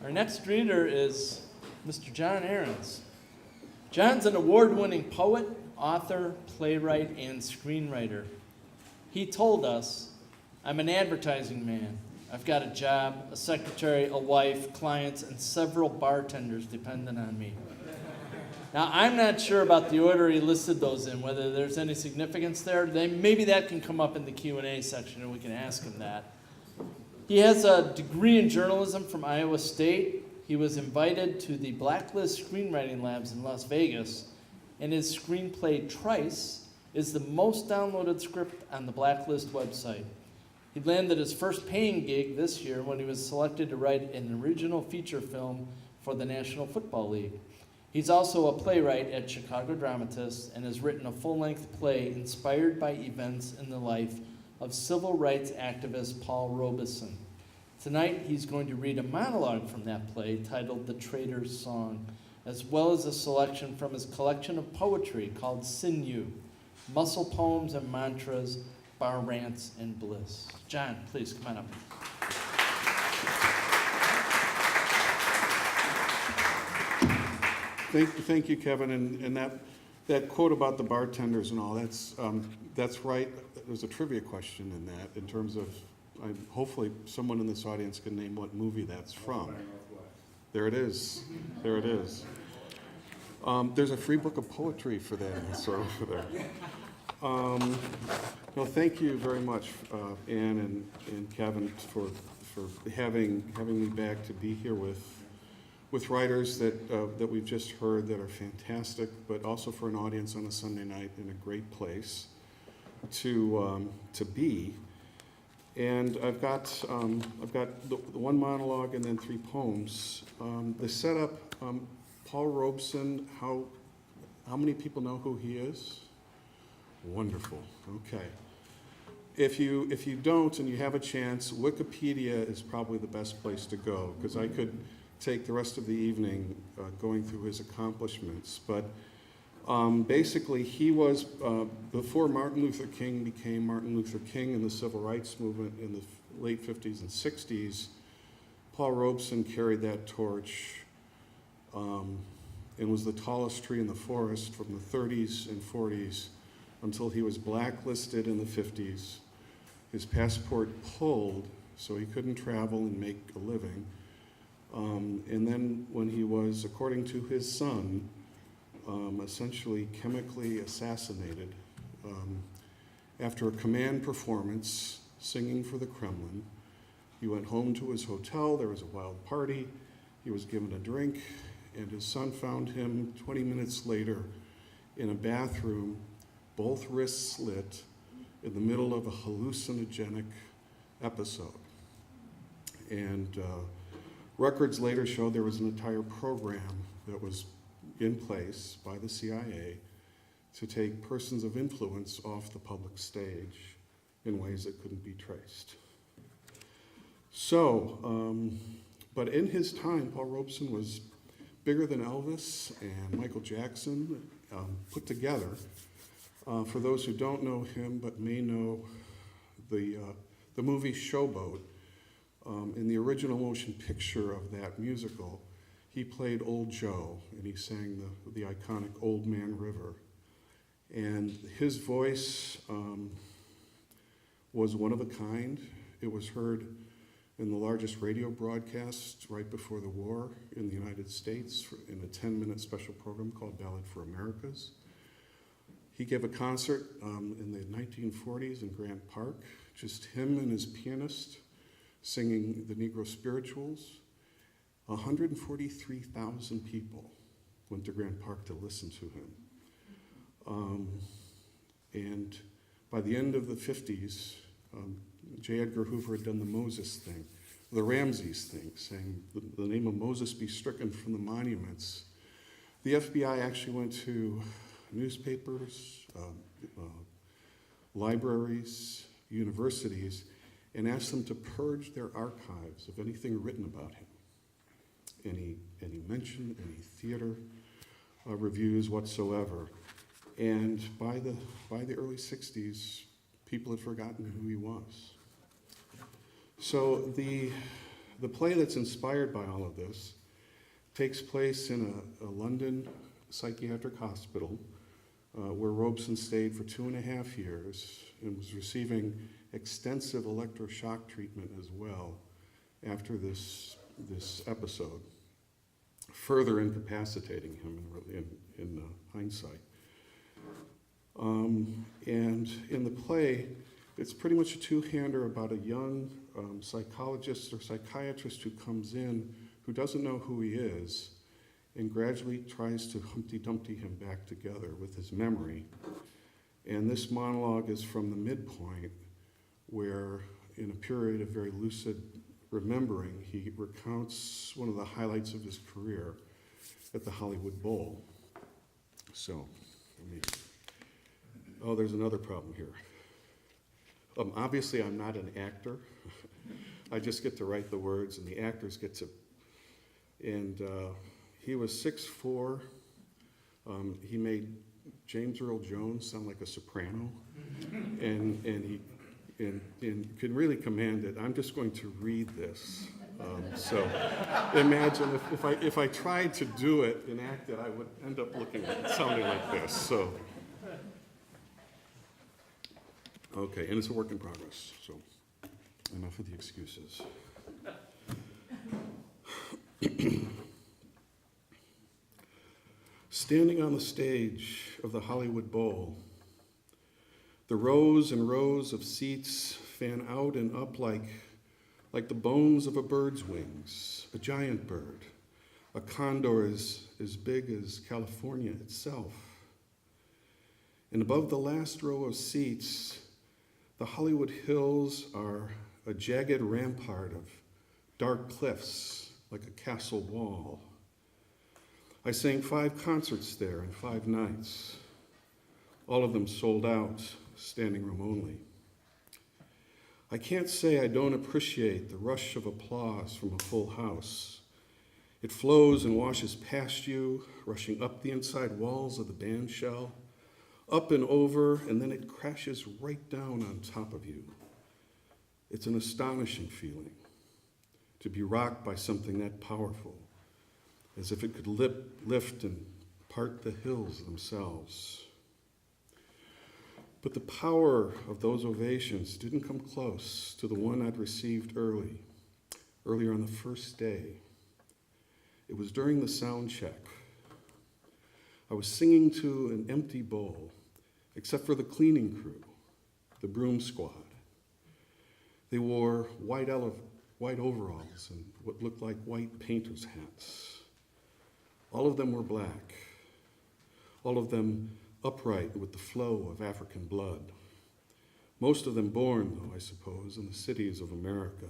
Our next reader is Mr. John Arends. John's an award-winning poet, author, playwright, and screenwriter. He told us, "I'm an advertising man. I've got a job, a secretary, a wife, clients, and several bartenders dependent on me." Now, I'm not sure about the order he listed those in, whether there's any significance there. Maybe that can come up in the Q&A section and we can ask him that. He has a degree in journalism from Iowa State. He was invited to the Blacklist Screenwriting Labs in Las Vegas, and his screenplay Trice is the most downloaded script on the Blacklist website. He landed his first paying gig this year when he was selected to write an original feature film for the National Football League. He's also a playwright at Chicago Dramatists and has written a full-length play inspired by events in the life of civil rights activist Paul Robeson. Tonight, he's going to read a monologue from that play titled The Traitor's Song, as well as a selection from his collection of poetry called Sinew, Muscle Poems and Mantras, Bar Rants and Bliss. John, please come on up. Thank you, Kevin. And that quote about the bartenders and all, that's right. There's a trivia question in that in terms of, hopefully someone in this audience can name what movie that's from. There it is. There it is. There's a free book of poetry for that, so over there. Well, thank you very much, Ann and Kevin, for having me back to be here with writers that we've just heard that are fantastic, but also for an audience on a Sunday night in a great place to be. And I've got the one monologue and then 3 poems. The setup, Paul Robeson. How many people know who he is? Wonderful. Okay. If you don't and you have a chance, Wikipedia is probably the best place to go, because I could take the rest of the evening going through his accomplishments. But basically, he was, before Martin Luther King became Martin Luther King in the civil rights movement in the late 50s and 60s, Paul Robeson carried that torch and was the tallest tree in the forest from the 30s and 40s until he was blacklisted in the 50s. His passport pulled, so he couldn't travel and make a living. And then when he was, according to his son, essentially chemically assassinated after a command performance singing for the Kremlin, he went home to his hotel. There was a wild party. He was given a drink, and his son found him 20 minutes later in a bathroom, both wrists slit, in the middle of a hallucinogenic episode. And records later showed there was an entire program that was in place by the CIA to take persons of influence off the public stage in ways that couldn't be traced. So, but in his time, Paul Robeson was bigger than Elvis and Michael Jackson put together. For those who don't know him but may know the movie Showboat, in the original motion picture of that musical, he played Old Joe, and he sang the iconic Old Man River. And his voice was one of a kind. It was heard in the largest radio broadcast right before the war in the United States in a 10-minute special program called Ballad for Americas. He gave a concert in the 1940s in Grant Park, just him and his pianist singing the Negro Spirituals. 143,000 people went to Grant Park to listen to him. And by the end of the 50s, J. Edgar Hoover had done the Moses thing, the Ramses thing, saying the name of Moses be stricken from the monuments. The FBI actually went to newspapers, libraries, universities, and asked them to purge their archives of anything written about him. Any mention, any theater reviews whatsoever. And by the early 60s, people had forgotten who he was. So the The play that's inspired by all of this takes place in a London psychiatric hospital where Robeson stayed for 2.5 years and was receiving extensive electroshock treatment as well after this episode, further incapacitating him in hindsight. And in the play, it's pretty much a two-hander about a young psychologist or psychiatrist who comes in who doesn't know who he is and gradually tries to Humpty Dumpty him back together with his memory. And this monologue is from the midpoint where, in a period of very lucid remembering, he recounts one of the highlights of his career at the Hollywood Bowl. So, there's another problem here. Obviously, I'm not an actor. I just get to write the words, and the actors get to. And he was 6'4". He made James Earl Jones sound like a soprano, and he can really command it. I'm just going to read this. So imagine if I tried to do it, enact it, I would end up sounding like this. So. Okay, and it's a work in progress, so enough of the excuses. Standing on the stage of the Hollywood Bowl, the rows and rows of seats fan out and up like the bones of a bird's wings, a giant bird, a condor as big as California itself. And above the last row of seats, the Hollywood Hills are a jagged rampart of dark cliffs like a castle wall. I sang 5 concerts there in 5 nights, all of them sold out, standing room only. I can't say I don't appreciate the rush of applause from a full house. It flows and washes past you, rushing up the inside walls of the band shell, up and over, and then it crashes right down on top of you. It's an astonishing feeling to be rocked by something that powerful, as if it could lift and part the hills themselves. But the power of those ovations didn't come close to the one I'd received earlier on the first day. It was during the sound check. I was singing to an empty bowl, except for the cleaning crew, the broom squad. They wore white overalls and what looked like white painter's hats. All of them were black, all of them upright with the flow of African blood. Most of them born, though, I suppose, in the cities of America.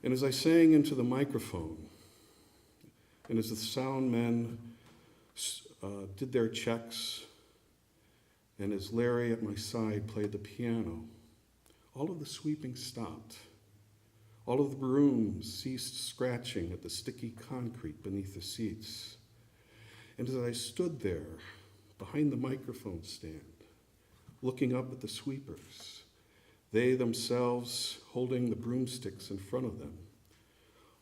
And as I sang into the microphone, and as the sound men did their checks, and as Larry at my side played the piano, all of the sweeping stopped. All of the brooms ceased scratching at the sticky concrete beneath the seats. And as I stood there, behind the microphone stand, looking up at the sweepers, they themselves holding the broomsticks in front of them,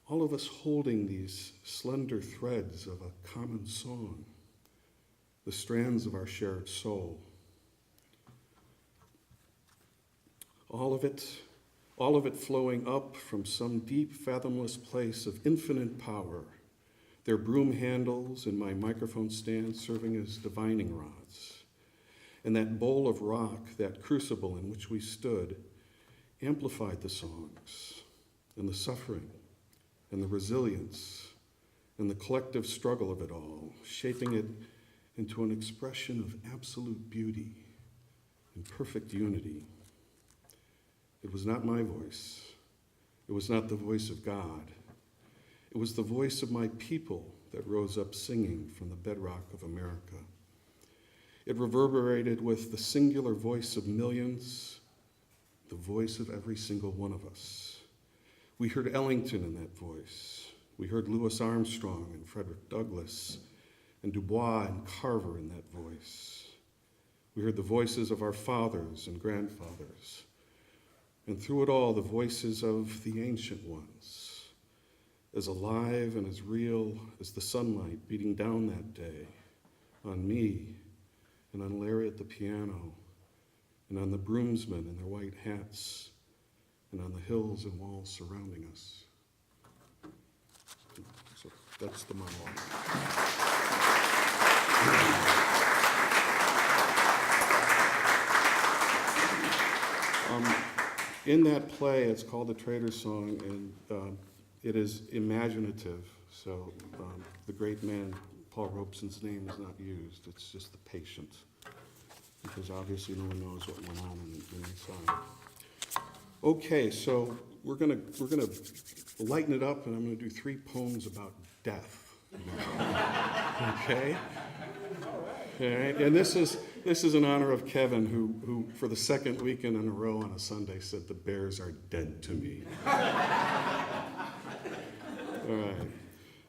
all of us holding these slender threads of a common song, the strands of our shared soul. All of it flowing up from some deep, fathomless place of infinite power, their broom handles and my microphone stand serving as divining rods. And that bowl of rock, that crucible in which we stood, amplified the songs and the suffering and the resilience and the collective struggle of it all, shaping it into an expression of absolute beauty and perfect unity. It was not my voice. It was not the voice of God. It was the voice of my people that rose up singing from the bedrock of America. It reverberated with the singular voice of millions, the voice of every single one of us. We heard Ellington in that voice. We heard Louis Armstrong and Frederick Douglass and Du Bois and Carver in that voice. We heard the voices of our fathers and grandfathers. And through it all, the voices of the ancient ones, as alive and as real as the sunlight beating down that day on me and on Larry at the piano and on the broomsmen in their white hats and on the hills and walls surrounding us. So that's the monologue. In that play, it's called The Trader's Song, and it is imaginative. So the great man, Paul Robeson's name is not used. It's just the patient, because obviously no one knows what went on inside. Okay, so we're gonna lighten it up, and I'm gonna do 3 poems about death. Okay. All right, and this is in honor of Kevin, who for the second weekend in a row on a Sunday said the Bears are dead to me. All right.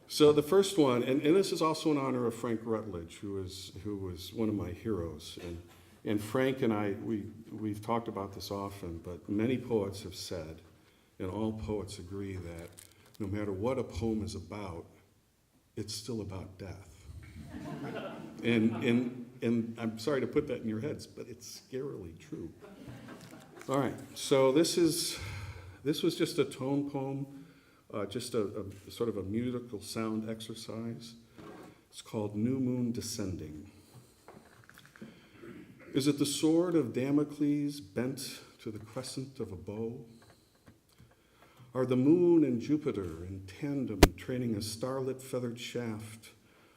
So the first one, and this is also in honor of Frank Rutledge, who was one of my heroes. And Frank and I, we've talked about this often, but many poets have said, and all poets agree, that no matter what a poem is about, it's still about death. And I'm sorry to put that in your heads, but it's scarily true. All right, so this was just a tone poem, just a sort of a musical sound exercise. It's called New Moon Descending. Is it the sword of Damocles bent to the crescent of a bow? Are the moon and Jupiter in tandem training a starlit feathered shaft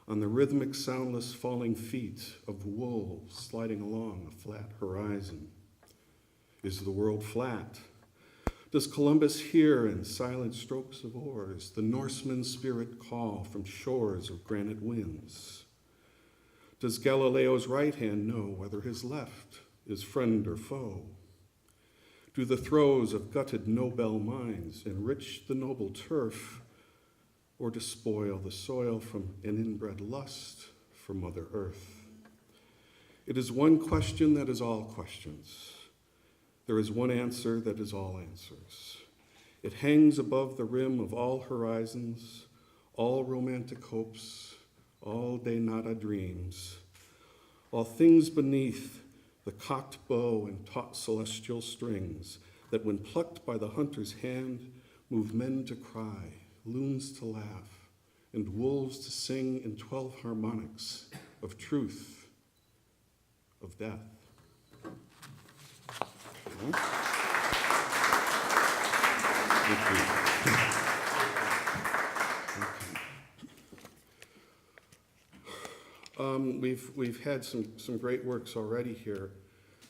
on the rhythmic soundless falling feet of wolves sliding along a flat horizon? Is the world flat? Does Columbus hear in silent strokes of oars the Norseman's spirit call from shores of granite winds? Does Galileo's right hand know whether his left is friend or foe? Do the throes of gutted Nobel minds enrich the noble turf, or despoil the soil from an inbred lust for Mother Earth? It is one question that is all questions. There is one answer that is all answers. It hangs above the rim of all horizons, all romantic hopes, all day nada dreams, all things beneath the cocked bow and taut celestial strings that when plucked by the hunter's hand move men to cry, loons to laugh, and wolves to sing in 12 harmonics of truth, of death. Thank you. We've had some great works already here,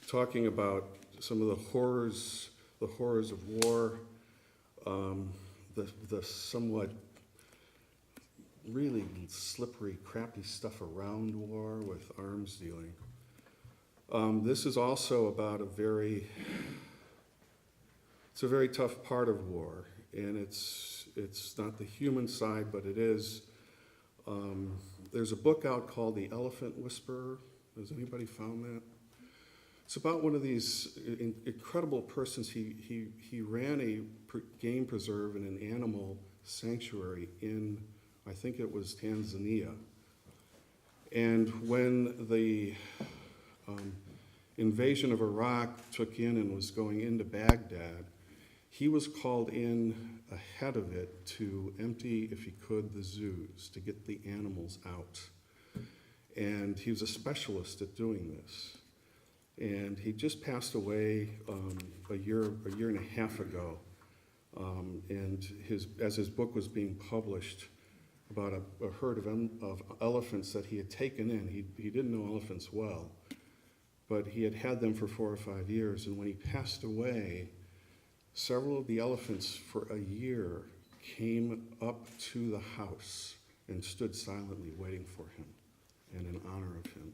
talking about some of the horrors of war, the somewhat really slippery, crappy stuff around war with arms dealing. This is also about it's a very tough part of war, and it's not the human side, but it is. There's a book out called The Elephant Whisperer. Has anybody found that? It's about one of these incredible persons. He ran a game preserve and an animal sanctuary in, I think it was Tanzania. And when the invasion of Iraq took in and was going into Baghdad, he was called in ahead of it to empty, if he could, the zoos, to get the animals out. And he was a specialist at doing this. And he just passed away a year and a half ago. And as his book was being published, about a herd of elephants that he had taken in. He didn't know elephants well, but he had had them for 4 or 5 years. And when he passed away, several of the elephants for a year came up to the house and stood silently waiting for him and in honor of him.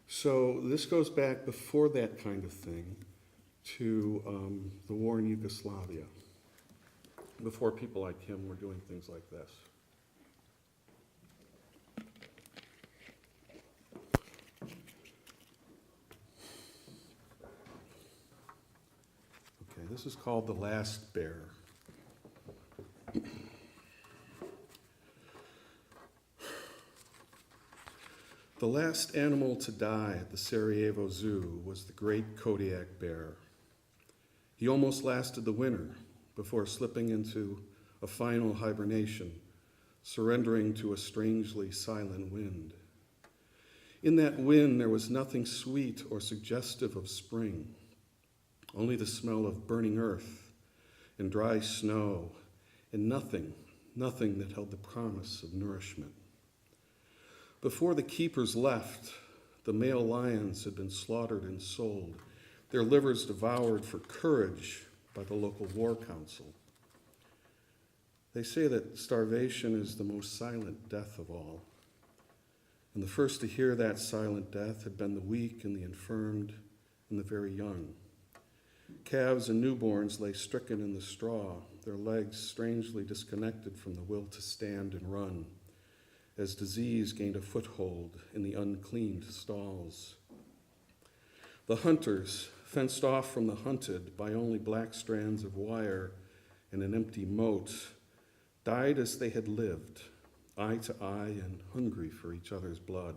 So this goes back before that kind of thing to the war in Yugoslavia, before people like him were doing things like this. This is called The Last Bear. The last animal to die at the Sarajevo Zoo was the great Kodiak bear. He almost lasted the winter before slipping into a final hibernation, surrendering to a strangely silent wind. In that wind, there was nothing sweet or suggestive of spring, only the smell of burning earth and dry snow, and nothing that held the promise of nourishment. Before the keepers left, the male lions had been slaughtered and sold, their livers devoured for courage by the local war council. They say that starvation is the most silent death of all. And the first to hear that silent death had been the weak and the infirmed and the very young. Calves and newborns lay stricken in the straw, their legs strangely disconnected from the will to stand and run, as disease gained a foothold in the uncleaned stalls. The hunters, fenced off from the hunted by only black strands of wire and an empty moat, died as they had lived, eye to eye and hungry for each other's blood.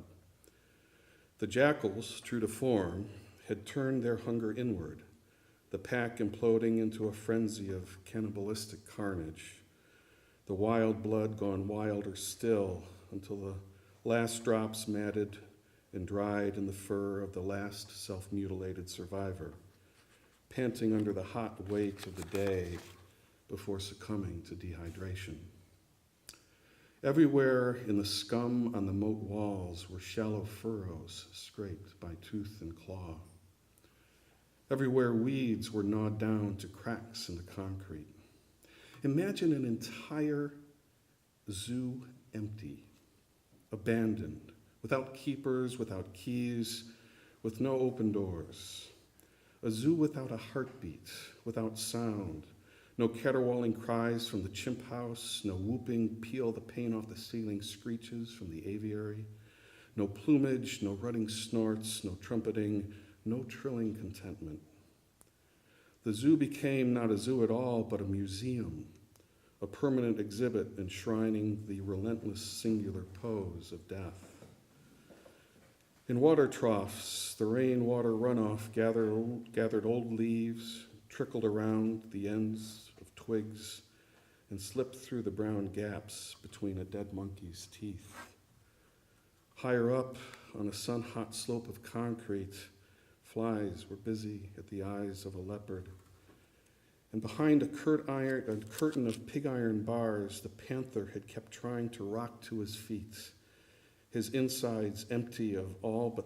The jackals, true to form, had turned their hunger inward, the pack imploding into a frenzy of cannibalistic carnage, the wild blood gone wilder still until the last drops matted and dried in the fur of the last self-mutilated survivor, panting under the hot weight of the day before succumbing to dehydration. Everywhere in the scum on the moat walls were shallow furrows scraped by tooth and claw. Everywhere weeds were gnawed down to cracks in the concrete. Imagine an entire zoo empty, abandoned, without keepers, without keys, with no open doors. A zoo without a heartbeat, without sound, no caterwauling cries from the chimp house, no whooping, peel the paint off the ceiling screeches from the aviary, no plumage, no rutting snorts, no trumpeting, no trilling contentment. The zoo became not a zoo at all, but a museum, a permanent exhibit enshrining the relentless singular pose of death. In water troughs, the rainwater runoff gathered old leaves, trickled around the ends of twigs, and slipped through the brown gaps between a dead monkey's teeth. Higher up, on a sun-hot slope of concrete, flies were busy at the eyes of a leopard. And behind a curtain of pig iron bars, the panther had kept trying to rock to his feet, his insides empty of all but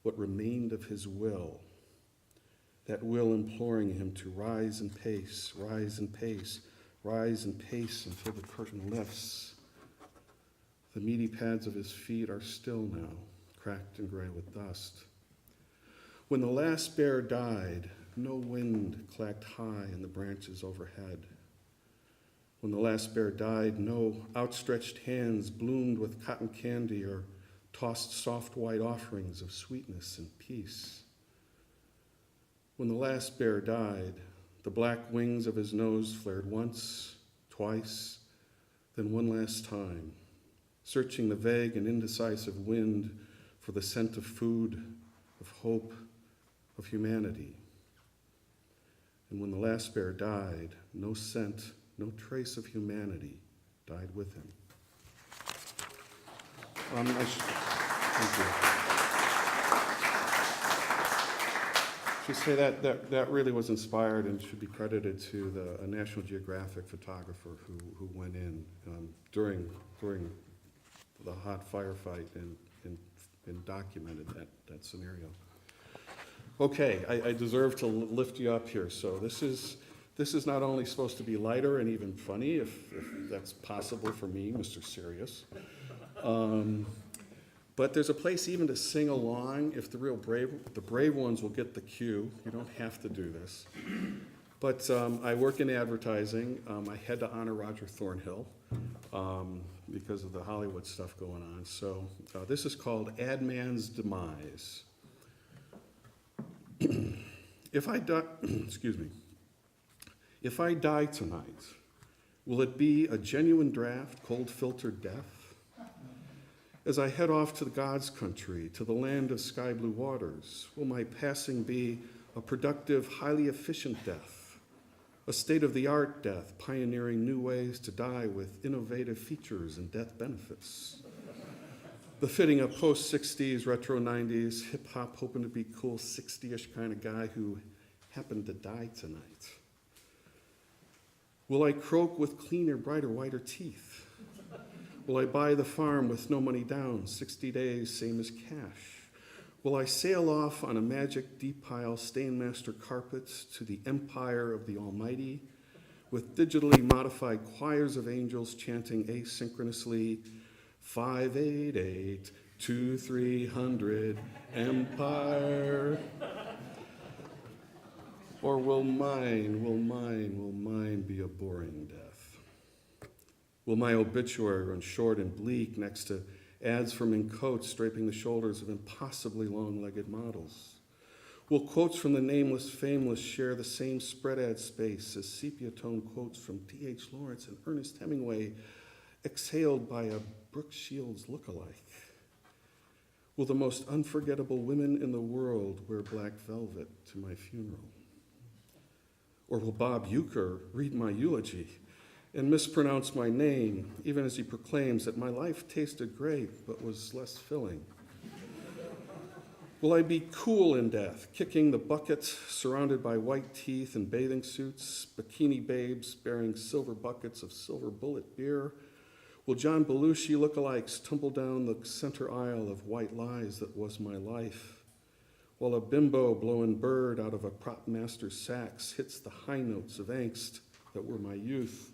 what remained of his will, that will imploring him to rise and pace, rise and pace, rise and pace until the curtain lifts. The meaty pads of his feet are still now, cracked and gray with dust. When the last bear died, no wind clacked high in the branches overhead. When the last bear died, no outstretched hands bloomed with cotton candy or tossed soft white offerings of sweetness and peace. When the last bear died, the black wings of his nose flared once, twice, then one last time, searching the vague and indecisive wind for the scent of food, of hope, of humanity. And when the last bear died, no scent, no trace of humanity died with him. Thank you. I should say that really was inspired and should be credited to a National Geographic photographer who went in during the hot firefight and documented that scenario. Okay, I deserve to lift you up here. So this is not only supposed to be lighter and even funny, if that's possible for me, Mr. Serious. But there's a place even to sing along if the brave ones will get the cue. You don't have to do this. But I work in advertising. I had to honor Roger Thornhill because of the Hollywood stuff going on. So this is called Ad Man's Demise. If I die, excuse me. If I die tonight, will it be a genuine draft, cold-filtered death? As I head off to the God's country, to the land of sky-blue waters, will my passing be a productive, highly efficient death, a state-of-the-art death, pioneering new ways to die with innovative features and death benefits? Befitting a post-60s, retro 90s, hip-hop, hoping to be cool 60-ish kind of guy who happened to die tonight. Will I croak with cleaner, brighter, whiter teeth? Will I buy the farm with no money down, 60 days, same as cash? Will I sail off on a magic deep pile Stainmaster carpets to the empire of the Almighty with digitally modified choirs of angels chanting asynchronously, 588, 2300, Empire? Or will mine be a boring death? Will my obituary run short and bleak next to ads for mink coats draping the shoulders of impossibly long-legged models? Will quotes from the nameless, fameless share the same spread ad space as sepia-tone quotes from D.H. Lawrence and Ernest Hemingway exhaled by a Brooke Shields look-alike? Will the most unforgettable women in the world wear black velvet to my funeral? Or will Bob Euchre read my eulogy and mispronounce my name, even as he proclaims that my life tasted great but was less filling? Will I be cool in death, kicking the bucket, surrounded by white teeth and bathing suits, bikini babes bearing silver buckets of silver bullet beer? Will John Belushi lookalikes tumble down the center aisle of white lies that was my life, while a bimbo blowing bird out of a prop master's sax hits the high notes of angst that were my youth?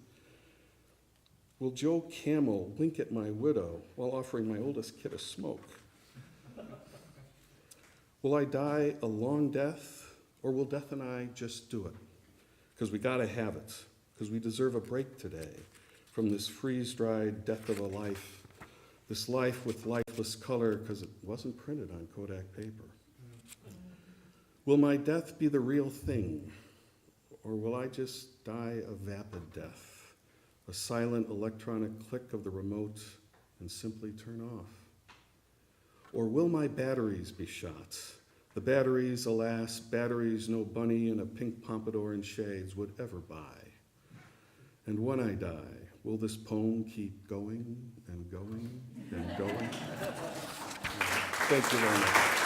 Will Joe Camel wink at my widow while offering my oldest kid a smoke? Will I die a long death, or will death and I just do it? Because we gotta have it, because we deserve a break today from this freeze-dried death of a life, this life with lifeless color because it wasn't printed on Kodak paper. Will my death be the real thing, or will I just die a vapid death, a silent electronic click of the remote and simply turn off? Or will my batteries be shot? The batteries, alas, batteries no bunny in a pink pompadour and shades would ever buy. And when I die, will this poem keep going and going and going? Thank you very much.